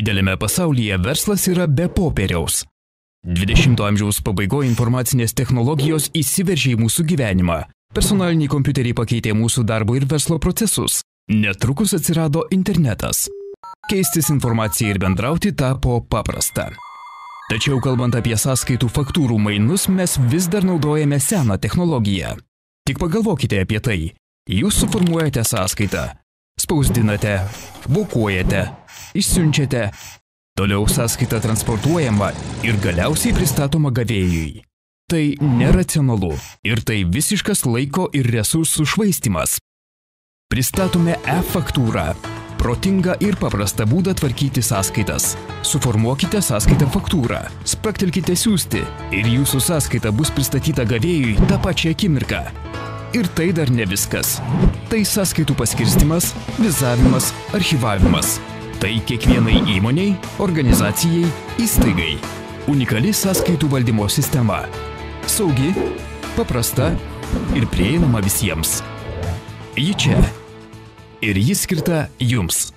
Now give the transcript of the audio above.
Idealiame pasaulyje verslas yra be popieriaus. 20-ojo amžiaus pabaigoje informacinės technologijos įsiveržė į mūsų gyvenimą. Personaliniai kompiuteriai pakeitė mūsų darbo ir verslo procesus. Netrukus atsirado internetas. Keistis informacija ir bendrauti tapo paprasta. Tačiau kalbant apie sąskaitų faktūrų mainus, mes vis dar naudojame seną technologiją. Tik pagalvokite apie tai. Jūs suformuojate sąskaitą, spausdinate, vokuojate, išsiunčiate, toliau sąskaita transportuojama ir galiausiai pristatoma gavėjui. Tai neracionalu ir tai visiškas laiko ir resursų švaistymas. Pristatome e-faktūrą. Protingą ir paprastą būdą tvarkyti sąskaitas. Suformuokite sąskaitą faktūrą, spragtelkite siųsti ir jūsų sąskaita bus pristatyta gavėjui tą pačią akimirką. Ir tai dar ne viskas. Tai sąskaitų paskirstymas, vizavimas, archyvavimas. Tai kiekvienai įmonei, organizacijai, įstaigai. Unikali sąskaitų valdymo sistema. Saugi, paprasta ir prieinama visiems. Ji čia. Ir ji skirta jums.